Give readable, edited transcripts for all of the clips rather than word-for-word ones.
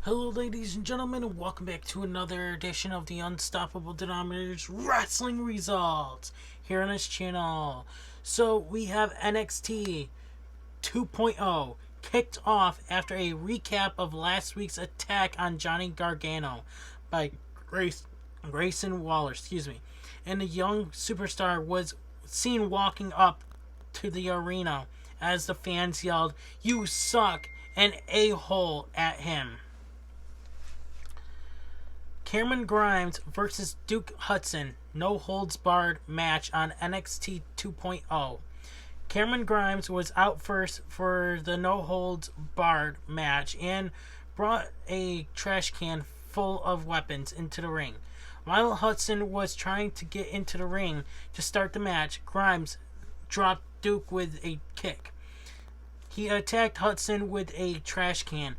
Hello, ladies and gentlemen, and welcome back to another edition of the Unstoppable Denominators Wrestling Results here on this channel. So, we have NXT 2.0 kicked off after a recap of last week's attack on Johnny Gargano by Grayson Waller, and the young superstar was seen walking up to the arena as the fans yelled, "You suck," and "a-hole" at him. Cameron Grimes versus Duke Hudson no holds barred match on NXT 2.0. Cameron Grimes was out first for the no holds barred match and brought a trash can full of weapons into the ring. While Hudson was trying to get into the ring to start the match, Grimes dropped Duke with a kick. He attacked Hudson with a trash can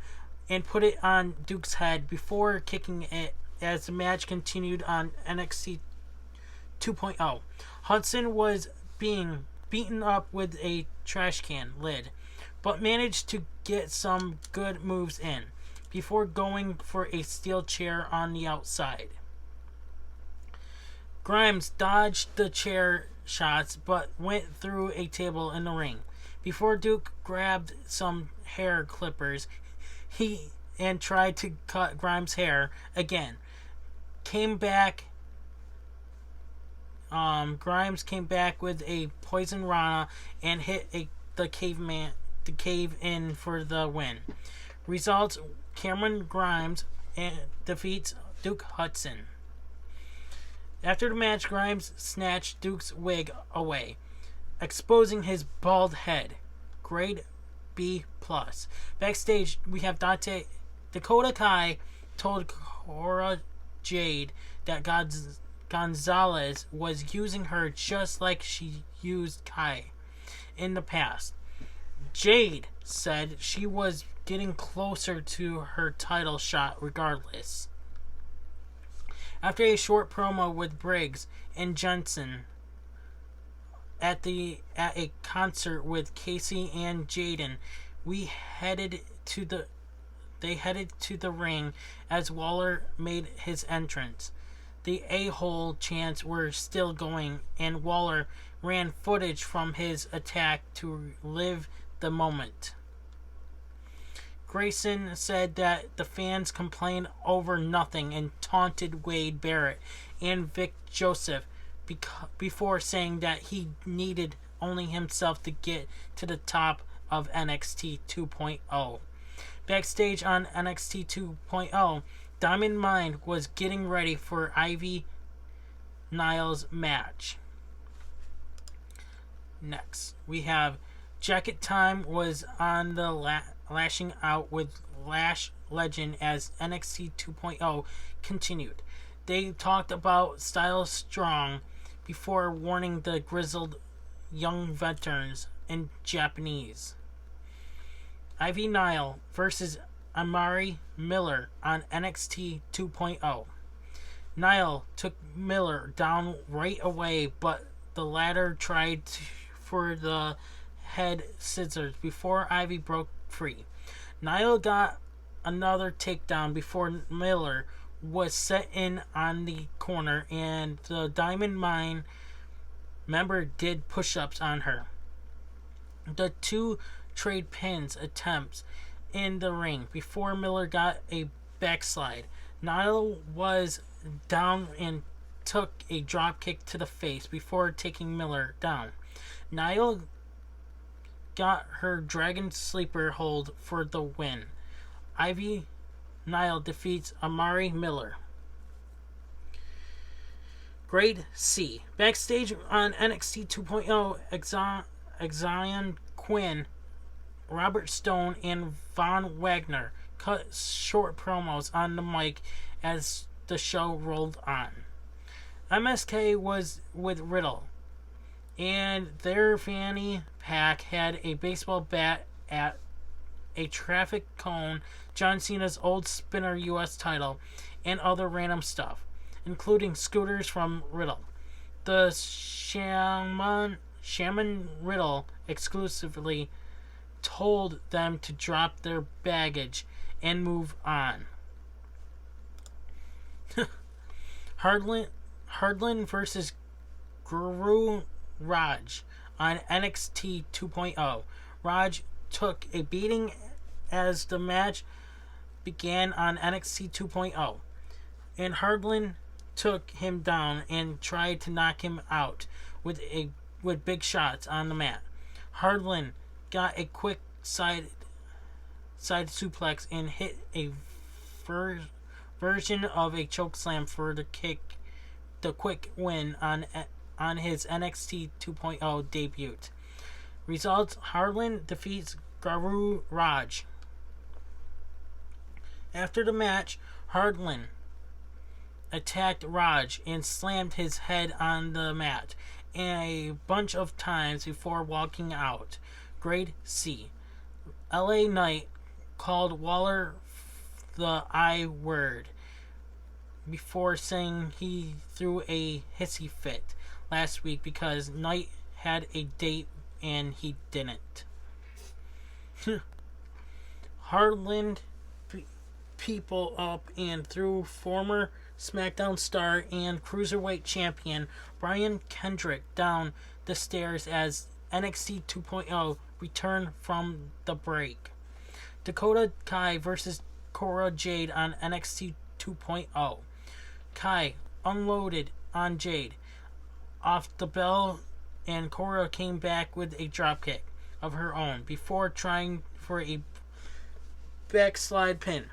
and put it on Duke's head before kicking it as the match continued on NXT 2.0. Hudson was being beaten up with a trash can lid, but managed to get some good moves in before going for a steel chair on the outside. Grimes dodged the chair shots but went through a table in the ring. Before Duke grabbed some hair clippers, and tried to cut Grimes' hair again. Grimes came back with a poison rana and hit the cave in for the win. Results: Cameron Grimes defeats Duke Hudson. After the match, Grimes snatched Duke's wig away, exposing his bald head. Grade B+. Backstage, we have Dakota Kai told Cora Jade that Gonzalez was using her just like she used Kai in the past. Jade said she was getting closer to her title shot regardless. After a short promo with Briggs and Jensen at a concert with Casey and Jaden, they headed to the ring as Waller made his entrance. The a-hole chants were still going, and Waller ran footage from his attack to live the moment. Grayson said that the fans complained over nothing and taunted Wade Barrett and Vic Joseph before saying that he needed only himself to get to the top of NXT 2.0. Backstage on NXT 2.0, Diamond Mine was getting ready for Ivy Niles' match. Next, we have Jacket Time was on the lashing out with Lash Legend as NXT 2.0 continued. They talked about Style Strong before warning the grizzled young veterans in Japanese. Ivy Nile versus Amari Miller on NXT 2.0. Nile took Miller down right away, but the latter tried for the head scissors before Ivy broke free. Nile got another takedown before Miller was set in on the corner, and the Diamond Mine member did push-ups on her. The two trade pins attempts in the ring before Miller got a backslide. Nile was down and took a drop kick to the face before taking Miller down. Nile got her Dragon Sleeper hold for the win. Ivy Nile defeats Amari Miller. Grade C. Backstage on NXT 2.0, Xyon Quinn, Robert Stone, and Von Wagner cut short promos on the mic as the show rolled on. MSK was with Riddle, and their fanny pack had a baseball bat at a traffic cone, John Cena's old spinner US title, and other random stuff, including scooters from Riddle. The Shaman Riddle exclusively told them to drop their baggage and move on. Harlan versus Guru Raj on NXT 2.0. Raj took a beating as the match began on NXT 2.0, and Harlan took him down and tried to knock him out with big shots on the mat. Harlan got a quick side suplex and hit a version of a chokeslam for the quick win on his NXT 2.0 debut. Results: Harlan defeats Guru Raj. After the match, Harlan attacked Raj and slammed his head on the mat a bunch of times before walking out. Grade C. LA Knight called Waller the I word before saying he threw a hissy fit last week because Knight had a date and he didn't. Harlan people up and threw former SmackDown star and Cruiserweight champion Brian Kendrick down the stairs as NXT 2.0 returned from the break. Dakota Kai versus Cora Jade on NXT 2.0. Kai unloaded on Jade off the bell, and Cora came back with a dropkick of her own before trying for a backslide pin.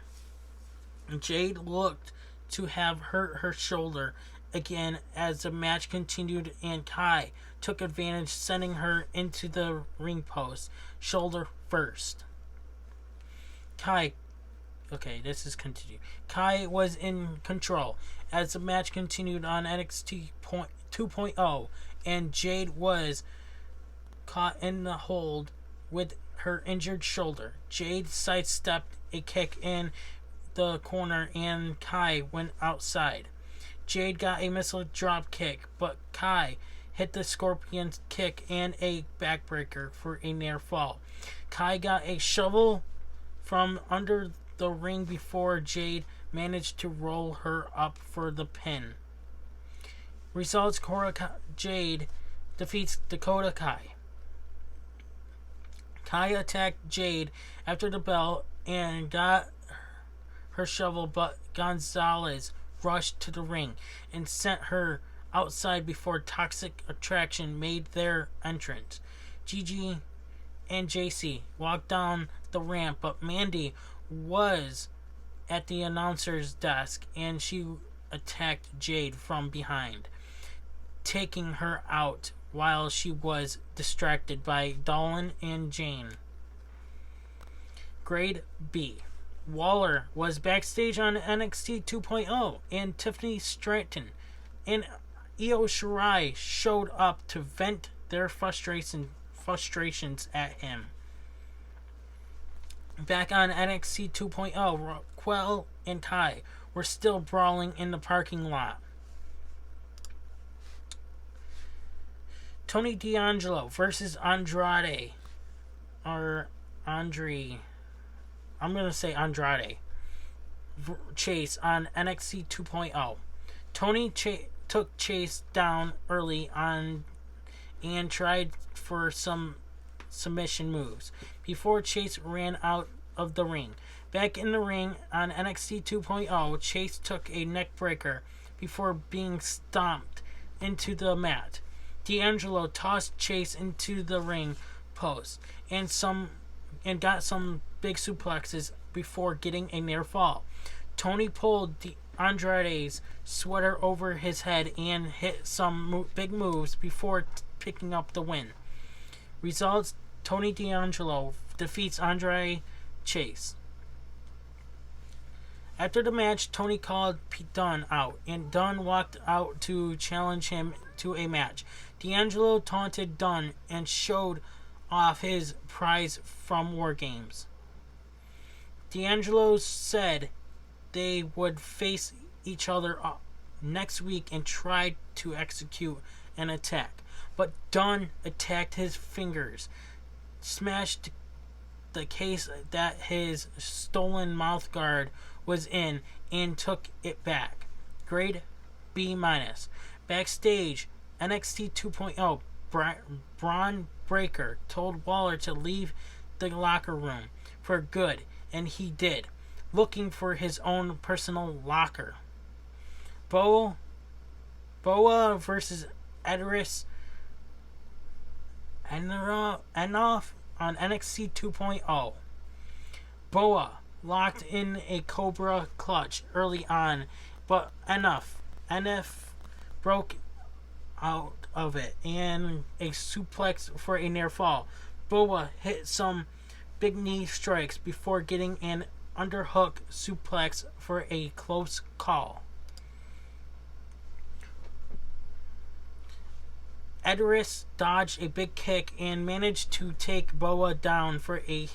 Jade looked to have hurt her shoulder again as the match continued, and Kai took advantage, sending her into the ring post, shoulder first. Kai was in control as the match continued on NXT 2.0, and Jade was caught in the hold with her injured shoulder. Jade sidestepped a kick in the corner and Kai went outside. Jade got a missile drop kick, but Kai hit the scorpion kick and a backbreaker for a near fall. Kai got a shovel from under the ring before Jade managed to roll her up for the pin. Results: Jade defeats Dakota Kai. Kai attacked Jade after the bell and got her shovel, but Gonzalez rushed to the ring and sent her outside before Toxic Attraction made their entrance. Gigi and JC walked down the ramp, but Mandy was at the announcer's desk and she attacked Jade from behind, taking her out while she was distracted by Dolan and Jane. Grade B. Waller was backstage on NXT 2.0, and Tiffany Stratton and Io Shirai showed up to vent their frustrations at him. Back on NXT 2.0, Raquel and Kai were still brawling in the parking lot. Tony D'Angelo versus Andrade. Chase on NXT 2.0. Tony took Chase down early on and tried for some submission moves before Chase ran out of the ring. Back in the ring on NXT 2.0, Chase took a neck breaker before being stomped into the mat. D'Angelo tossed Chase into the ring post and got some big suplexes before getting a near fall. Tony pulled Andrade's sweater over his head and hit some big moves before picking up the win. Results: Tony D'Angelo defeats Andrade Chase. After the match, Tony called Pete Dunne out, and Dunne walked out to challenge him to a match. D'Angelo taunted Dunne and showed off his prize from War Games. D'Angelo said they would face each other next week and tried to execute an attack, but Dunne attacked his fingers, smashed the case that his stolen mouthguard was in, and took it back. Grade B-. Backstage, NXT 2.0, Bron Breakker told Waller to leave the locker room for good, and he did, looking for his own personal locker. Boa versus Edris Enoff on NXT 2.0. Boa locked in a Cobra clutch early on, but NF broke out of it and a suplex for a near fall. Boa hit some big knee strikes before getting an underhook suplex for a close call. Edris dodged a big kick and managed to take Boa down for a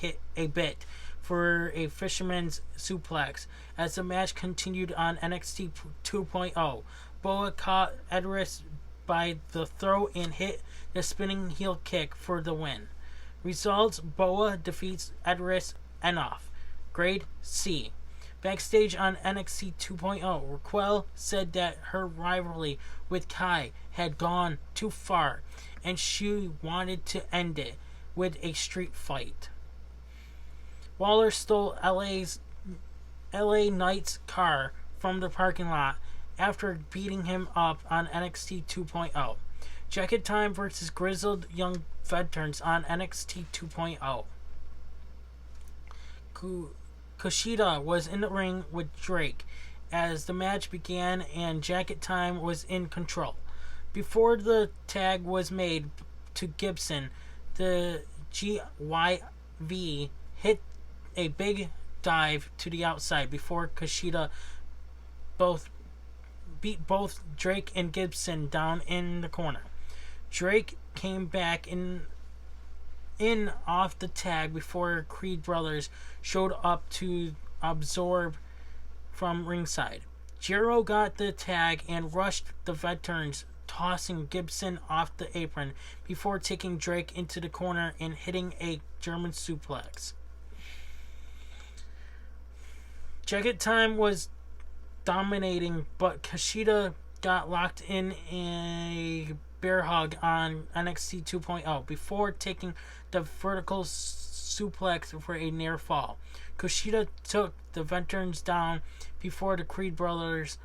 bit for a fisherman's suplex. As the match continued on NXT 2.0, Boa caught Edris by the throat and hit the spinning heel kick for the win. Results: Boa defeats Edris Enoff. Grade C. Backstage on NXT 2.0, Raquel said that her rivalry with Kai had gone too far and she wanted to end it with a street fight. Waller stole LA Knight's car from the parking lot after beating him up on NXT 2.0. Jacket time versus grizzled young veterans on NXT 2.0. Kushida was in the ring with Drake as the match began and Jacket Time was in control. Before the tag was made to Gibson, the GYV hit a big dive to the outside before Kushida beat both Drake and Gibson down in the corner. Drake came back in off the tag before Creed brothers showed up to absorb from ringside. Jiro got the tag and rushed the veterans, tossing Gibson off the apron before taking Drake into the corner and hitting a German suplex. Jacket Time was dominating, but Kushida got locked in a bear hug on NXT 2.0 before taking the vertical suplex for a near fall. Kushida took the veterans down before the Creed brothers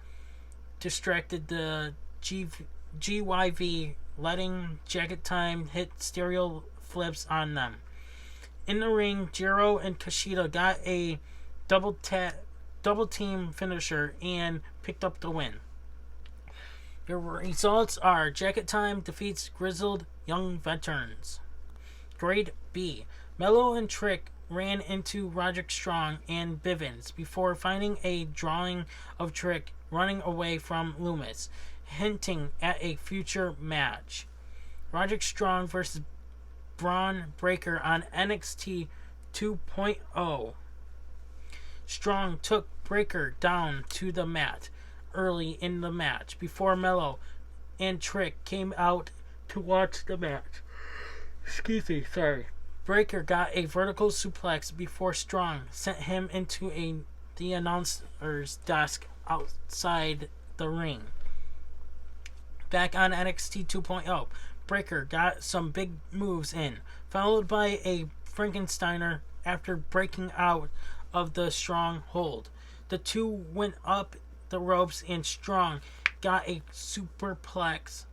distracted the GYV, letting Jacket Time hit stereo flips on them. In the ring, Jiro and Kushida got a double team finisher and picked up the win. The results are Jacket Time defeats grizzled young veterans. Grade B. Mello and Trick ran into Roderick Strong and Bivens before finding a drawing of Trick running away from Loomis, hinting at a future match. Roderick Strong versus Bron Breakker on NXT 2.0. Strong took Breakker down to the mat early in the match before Mello and Trick came out to watch the match. Breakker got a vertical suplex before Strong sent him into the announcer's desk outside the ring. Back on NXT 2.0, Breakker got some big moves in, followed by a Frankensteiner after breaking out of the Strong hold. The two went up the ropes and Strong got a superplex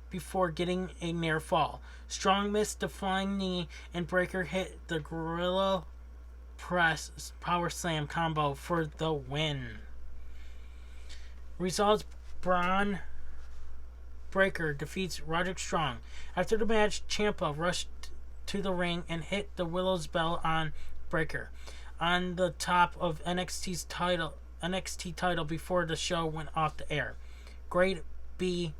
before getting a near fall. Strong missed the flying knee and Breakker hit the Gorilla Press Power Slam combo for the win. Results: Bron Breakker defeats Roderick Strong. After the match, Ciampa rushed to the ring and hit the Willow's Bell on Breakker on the top of NXT title before the show went off the air. Grade B+.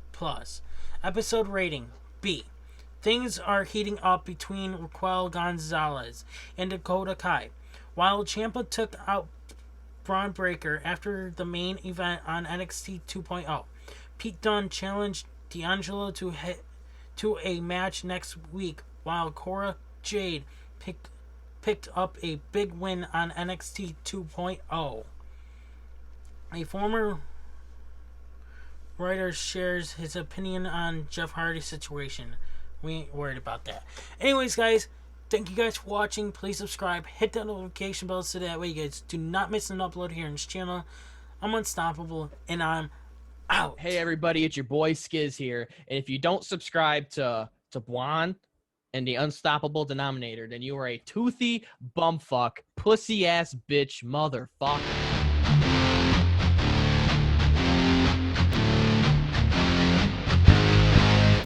Episode rating B. Things are heating up between Raquel Gonzalez and Dakota Kai. While Ciampa took out Bron Breakker after the main event on NXT 2.0, Pete Dunne challenged D'Angelo to a match next week, while Cora Jade picked up a big win on NXT 2.0. A former writer shares his opinion on Jeff Hardy's situation. We ain't worried about that. Anyways, guys, thank you guys for watching. Please subscribe, hit that notification bell so that way you guys do not miss an upload here on this channel. I'm unstoppable, and I'm out. Hey everybody, it's your boy Skiz here. And if you don't subscribe to Bron and the Unstoppable Denominator, then you are a toothy bumfuck, pussy ass bitch motherfucker.